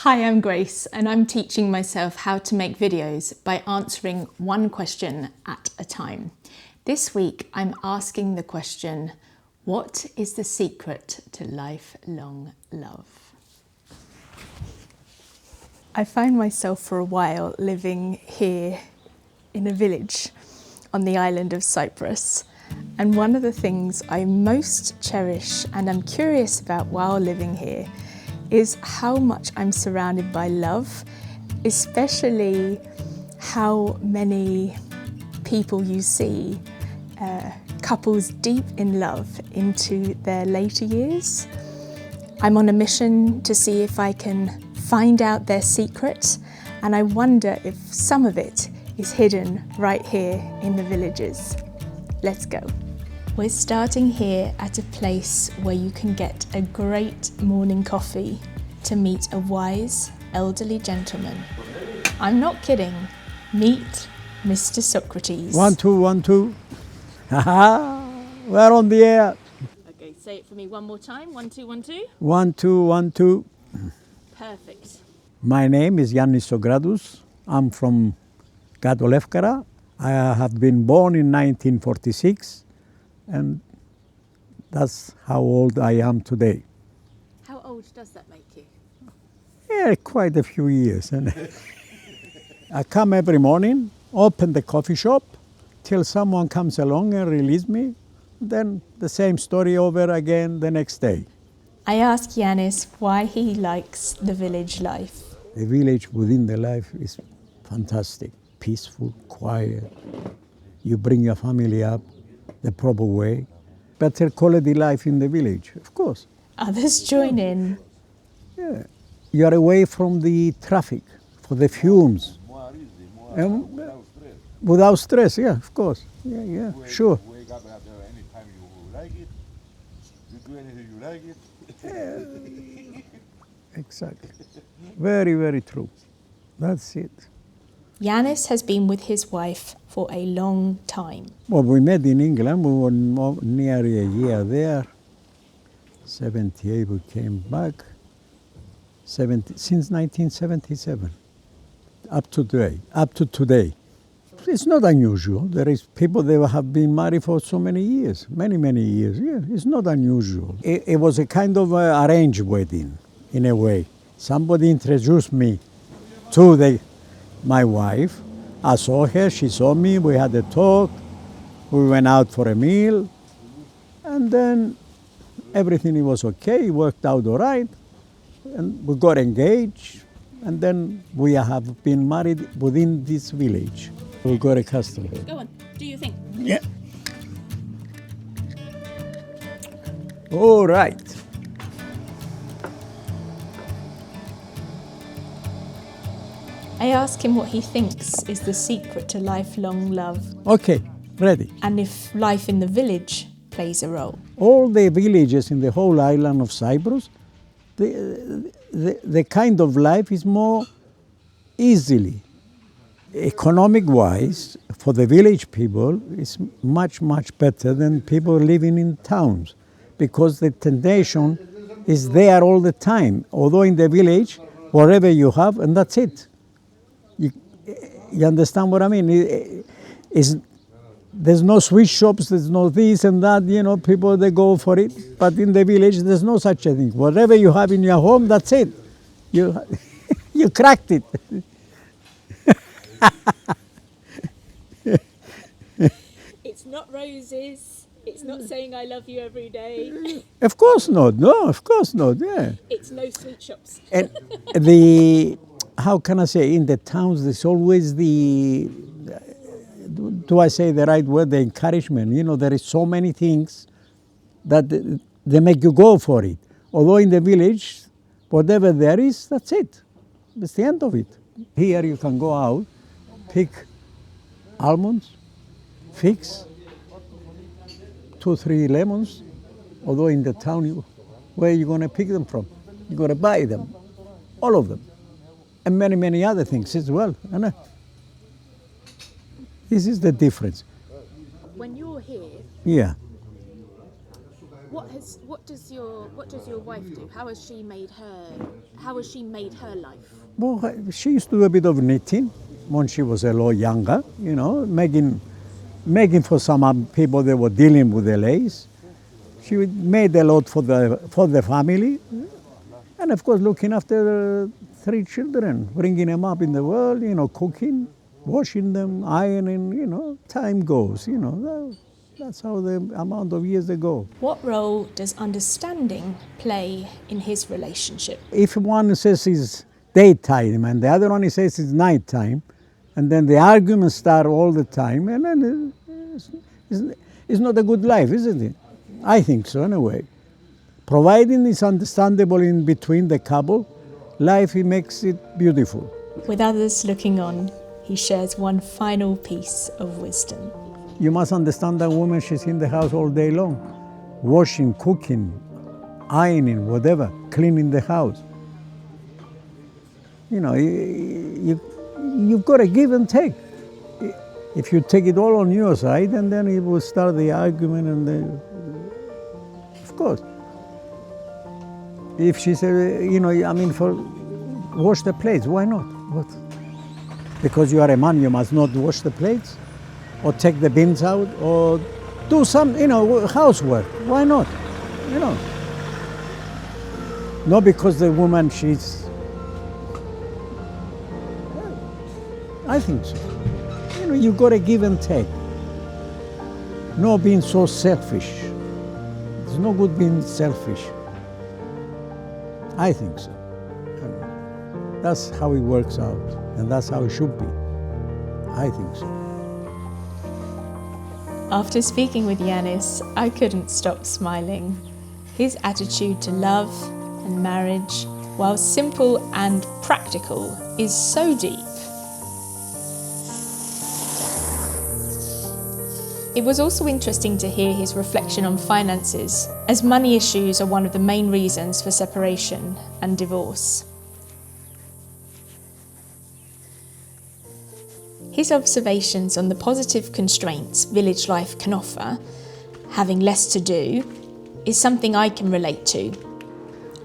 Hi, I'm Grace, and I'm teaching myself how to make videos by answering one question at a time. This week, I'm asking the question, what is the secret to lifelong love? I found myself for a while living here in a village on the island of Cyprus. And one of the things I most cherish and I'm curious about while living here is how much I'm surrounded by love, especially how many people you see, couples deep in love into their later years. I'm on a mission to see if I can find out their secret, and I wonder if some of it is hidden right here in the villages. Let's go. We're starting here at a place where you can get a great morning coffee to meet a wise elderly gentleman. I'm not kidding. Meet Mr. Socrates. 1, 2, 1, 2. Haha, we're on the air. Okay, say it for me one more time. 1, 2, 1, 2. 1, 2, 1, 2. Perfect. My name is Yiannis. I'm from Lefkara. I have been born in 1946. And that's how old I am today. How old does that make you? Yeah, quite a few years. I come every morning, open the coffee shop, till someone comes along and release me. Then the same story over again the next day. I ask Yiannis why he likes the village life. The village within the life is fantastic, peaceful, quiet. You bring your family up the proper way. Better quality life in the village, of course. Others join in. Yeah. You are away from the traffic, for the fumes. Without stress, yeah, of course. Yeah, sure. Wake up at any time you like it. You do anything you like it. Exactly. Very, very true. That's it. Yiannis has been with his wife for a long time. Well, we met in England. We were nearly a year there. 78, we came back. Since 1977, up to today. It's not unusual. There is people that have been married for so many years, many years. Yeah, it's not unusual. It was a kind of arranged wedding, in a way. Somebody introduced me to my wife. I saw her, she saw me, we had a talk, we went out for a meal, and then everything was okay, it worked out all right, and we got engaged, and then we have been married within this village. We got a customer. Go on, do you think? Yeah. All right. I ask him what he thinks is the secret to lifelong love. Okay, ready. And if life in the village plays a role. All the villages in the whole island of Cyprus, the kind of life is more easily. Economic-wise, for the village people, it's much better than people living in towns, because the temptation is there all the time. Although in the village, whatever you have, and that's it. You understand what I mean? There's no sweet shops, there's no this and that, people, they go for it. But in the village, there's no such a thing. Whatever you have in your home, that's it. You cracked it. It's not roses. It's not saying I love you every day. Of course not. No, of course not. Yeah. It's no sweet shops. And how can I say, in the towns, there's always do I say the right word, the encouragement. There is so many things that they make you go for it. Although in the village, whatever there is, that's it. That's the end of it. Here you can go out, pick almonds, figs, 2, 3 lemons. Although in the town, where are you going to pick them from? You're going to buy them, all of them. And many other things as well. This is the difference. When you're here, Yeah. What does your wife do? How has she made her life? Well, she used to do a bit of knitting when she was a lot younger, you know, making for some people that were dealing with the lace. She made a lot for the family, and of course looking after 3 children, bringing them up in the world, you know, cooking, washing them, ironing, you know. Time goes, you know. That's how the amount of years they go. What role does understanding play in his relationship? If one says it's daytime and the other one says it's nighttime, and then the arguments start all the time, and then it's not a good life, isn't it? I think so, anyway. Providing it's understandable in between the couple, life, it makes it beautiful. With others looking on, he shares one final piece of wisdom. You must understand that woman, she's in the house all day long, washing, cooking, ironing, whatever, cleaning the house. You know, you've got to give and take. If you take it all on your side, and then it will start the argument of course. If she said, you know, I mean, wash the plates, why not? What? Because you are a man, you must not wash the plates? Or take the bins out, or do some, you know, housework. Why not? You know. Not because the woman, I think so. You know, you've got to give and take. Not being so selfish. It's no good being selfish. I think so. And that's how it works out, and that's how it should be. I think so. After speaking with Yiannis, I couldn't stop smiling. His attitude to love and marriage, while simple and practical, is so deep. It was also interesting to hear his reflection on finances, as money issues are one of the main reasons for separation and divorce. His observations on the positive constraints village life can offer, having less to do, is something I can relate to.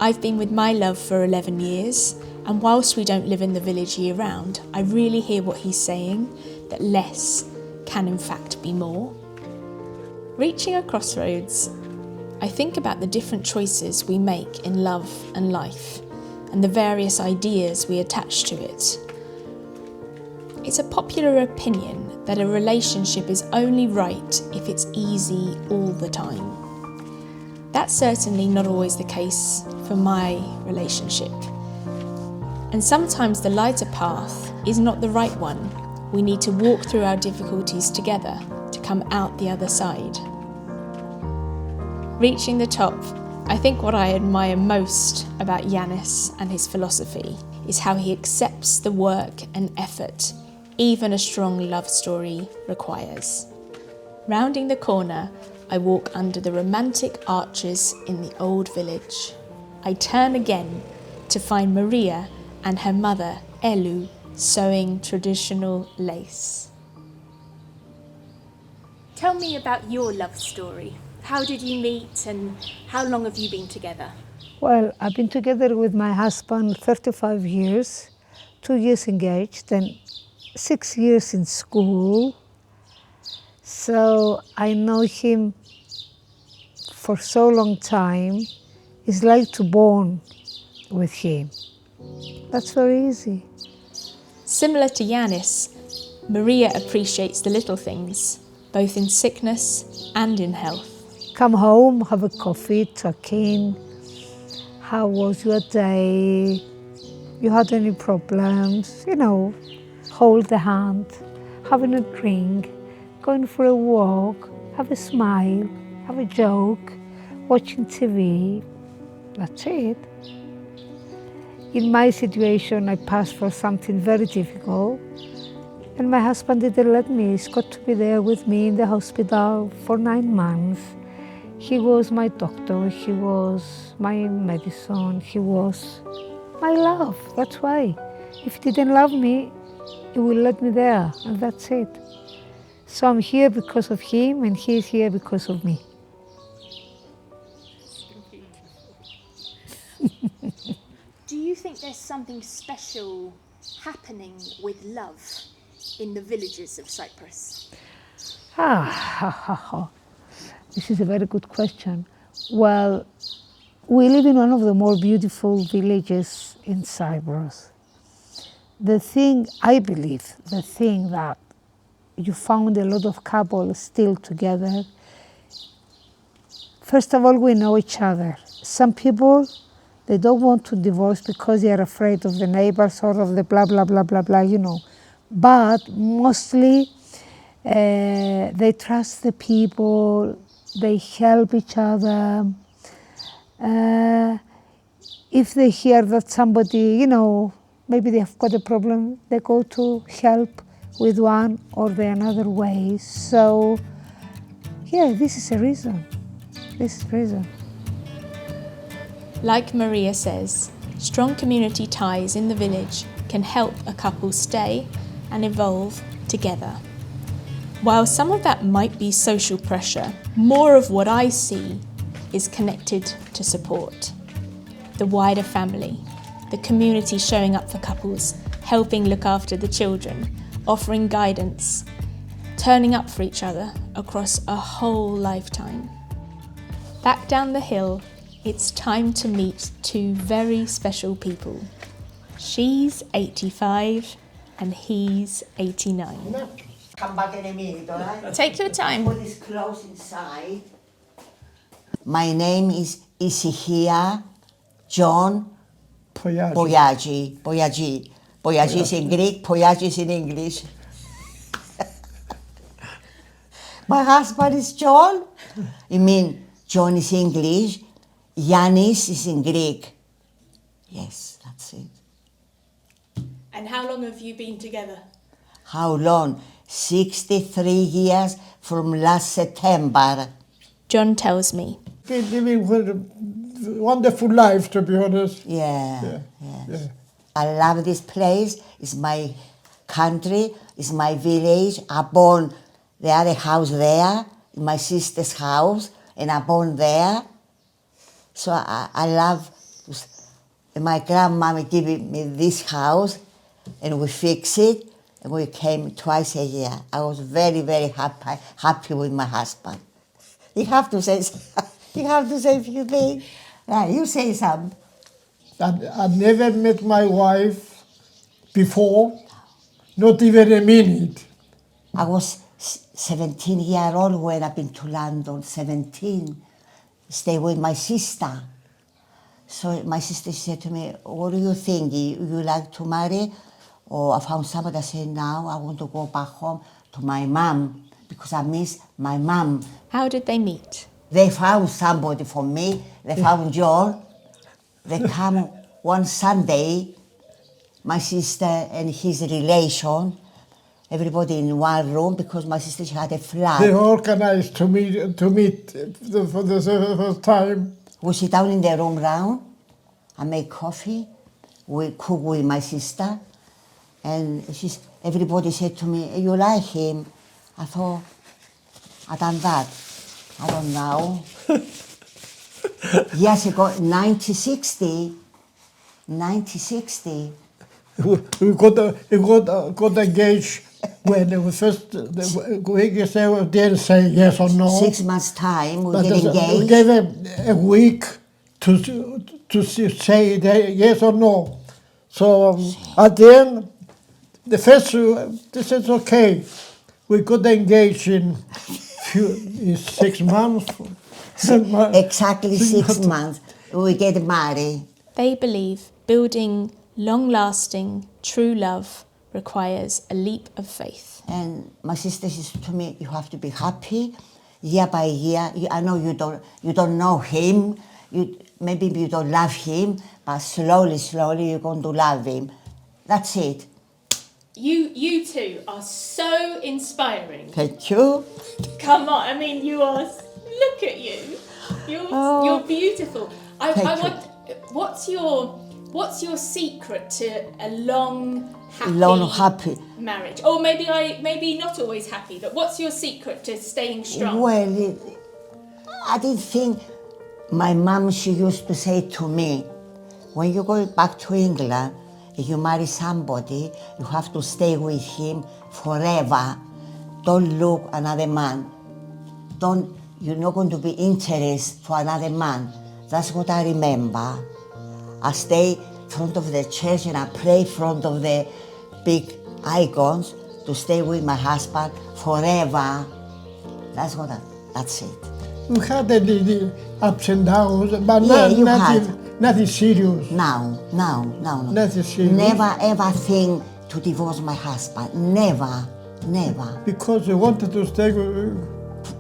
I've been with my love for 11 years, and whilst we don't live in the village year round, I really hear what he's saying, that less can in fact be more. Reaching a crossroads, I think about the different choices we make in love and life, and the various ideas we attach to it. It's a popular opinion that a relationship is only right if it's easy all the time. That's certainly not always the case for my relationship. And sometimes the lighter path is not the right one. We need to walk through our difficulties together to come out the other side. Reaching the top, I think what I admire most about Yiannis and his philosophy is how he accepts the work and effort even a strong love story requires. Rounding the corner, I walk under the romantic arches in the old village. I turn again to find Maria and her mother, Elu, sewing traditional lace. Tell me about your love story. How did you meet and how long have you been together? Well, I've been together with my husband 35 years, 2 years engaged and 6 years in school. So I know him for so long time. It's like to bond with him. That's very easy. Similar to Yiannis, Maria appreciates the little things, both in sickness and in health. Come home, have a coffee, talk in. How was your day? You had any problems? You know, hold the hand, having a drink, going for a walk, have a smile, have a joke, watching TV. That's it. In my situation, I passed for something very difficult, and my husband didn't let me. He's got to be there with me in the hospital for 9 months. He was my doctor, he was my medicine, he was my love. That's why. If he didn't love me, he will let me there, and that's it. So I'm here because of him, and he's here because of me. think there's something special happening with love in the villages of Cyprus? This is a very good question. Well, we live in one of the more beautiful villages in Cyprus. I believe, the thing that you found a lot of couples still together. First of all, we know each other. Some people, they don't want to divorce because they are afraid of the neighbors or of the blah, blah, blah, blah, blah, you know. But mostly, they trust the people, they help each other. If they hear that somebody, you know, maybe they have got a problem, they go to help with one or the another way. So, yeah, this is a reason. Like Maria says, strong community ties in the village can help a couple stay and evolve together. While some of that might be social pressure, more of what I see is connected to support. The wider family, the community showing up for couples, helping look after the children, offering guidance, turning up for each other across a whole lifetime. Back down the hill, it's time to meet two very special people. She's 85 and he's 89. Come back in a minute, all right? Take your time. Put this clothes inside. My name is Issachia John Boyagi. Boyagi is in Greek, Boyagi is in English. My husband is John. I mean, John is English. Yiannis is in Greek. Yes, that's it. And how long have you been together? How long? 63 years from last September. John tells me. Been living with a wonderful life, to be honest. Yes. Yeah. I love this place. It's my country. It's my village. I born the other house there, in my sister's house, and I born there. So I love. My grandmama gave me this house, and we fix it. And we came twice a year. I was very, very happy with my husband. You have to say a few things. You say some. I never met my wife before, not even a minute. I was 17 years old when I've been to London, 17. Stay with my sister. So my sister said to me, what do you think? You like to marry? Or I found somebody that said, now I want to go back home to my mom because I miss my mom. How did they meet? They found somebody for me. They found John. They come one Sunday, my sister and his relation, everybody in one room because my sister, she had a flat. They organized to meet for the first time. We sit down in the room round. I make coffee. We cook with my sister. And everybody said to me, you like him? I thought, I done that. I don't know. Years ago, 1960. We got engaged when they were first, we didn't say yes or no. 6 months' time, we But get engaged. we gave a week to say yes or no. So at the end, the first, they said, okay, we got engaged in 6 months. Exactly 6 months, we get married. They believe building long-lasting, true love requires a leap of faith. And my sister says to me, you have to be happy year by year. I know you don't know him, maybe you don't love him, but slowly you're going to love him. That's it. You two are so inspiring. Thank you. Come on, I mean, you are. Look at you. You're beautiful. I want. What's your secret to a long, happy marriage? Or maybe not always happy, but what's your secret to staying strong? Well, I didn't think. My mom, she used to say to me, When you go back to England, if you marry somebody, you have to stay with him forever. Don't look another man. You're not going to be interested for another man. That's what I remember. I stay in front of the church and I pray in front of the big icons to stay with my husband forever. That's it. We had the ups and downs, but Yeah, you had. nothing serious. No. Nothing serious. Never ever think to divorce my husband. Never. Because we wanted to stay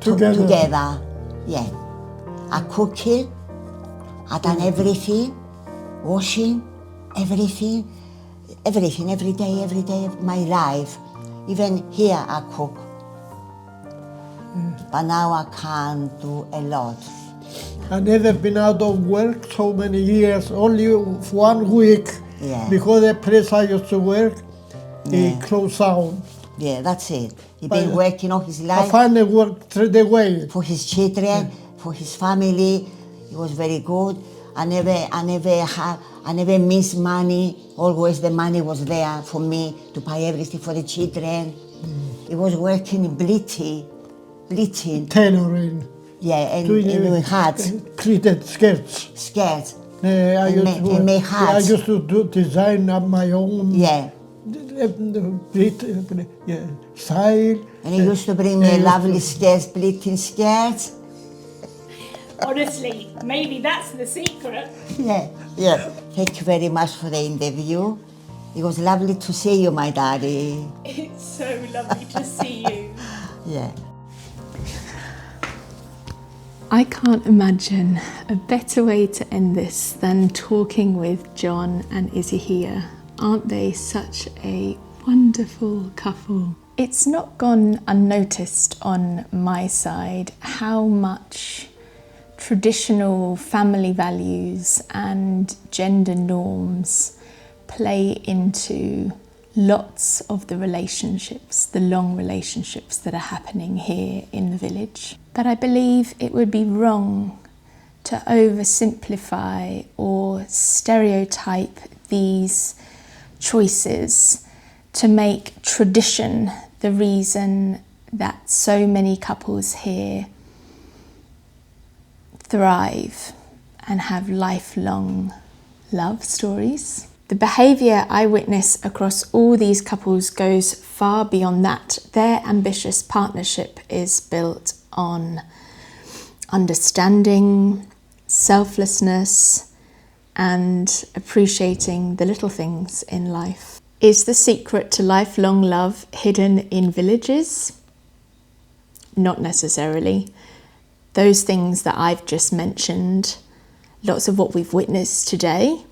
together. Together, yeah. I cooking, I done everything, washing, everything, every day of my life. Even here I cook. But now I can't do a lot. I never been out of work so many years, only 1 week. Yeah. Because the place I used to work, it closed down. Yeah, that's it. He's But been working all his I life finally worked straight away. for his children, for his family. He was very good. I never missed money. Always the money was there for me to buy everything for the children. He was working in bleaching. Tailoring. Yeah, and doing hats, Pleated skirts. skirts. I make hats. I used to do design of my own. Yeah. Style. And he used to bring me lovely skirts, bleaching skirts. Honestly, maybe that's the secret. Yeah. Thank you very much for the interview. It was lovely to see you, my daddy. It's so lovely to see you. Yeah. I can't imagine a better way to end this than talking with John and Izzy here. Aren't they such a wonderful couple? It's not gone unnoticed on my side how much traditional family values and gender norms play into lots of the relationships, the long relationships that are happening here in the village. But I believe it would be wrong to oversimplify or stereotype these choices to make tradition the reason that so many couples here thrive and have lifelong love stories. The behaviour I witness across all these couples goes far beyond that. Their ambitious partnership is built on understanding, selflessness, and appreciating the little things in life. Is the secret to lifelong love hidden in villages? Not necessarily. Those things that I've just mentioned, lots of what we've witnessed today,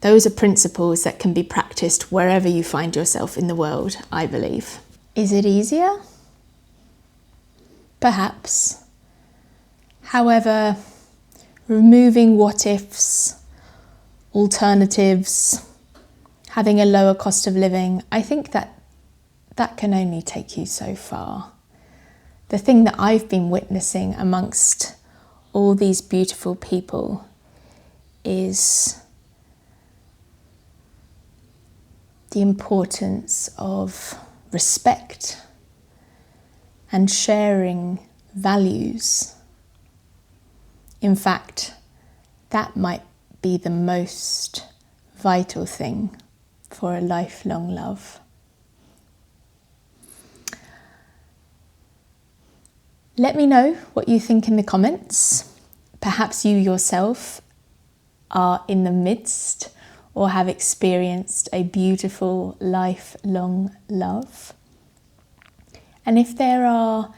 those are principles that can be practiced wherever you find yourself in the world, I believe. Is it easier? Perhaps. However, removing what ifs, alternatives, having a lower cost of living, I think that can only take you so far. The thing that I've been witnessing amongst all these beautiful people is the importance of respect and sharing values. In fact, that might be the most vital thing for a lifelong love. Let me know what you think in the comments. Perhaps you yourself are in the midst or have experienced a beautiful lifelong love. And if there are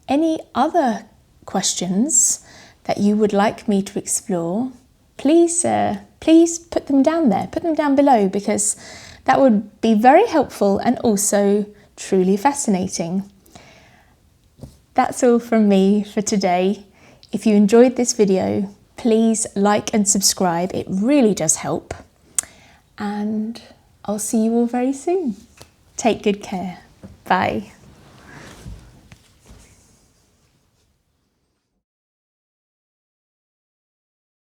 any other questions that you would like me to explore, please put them down there, put them down below, because that would be very helpful and also truly fascinating. That's all from me for today. If you enjoyed this video, please like and subscribe. It really does help. And I'll see you all very soon. Take good care. Bye.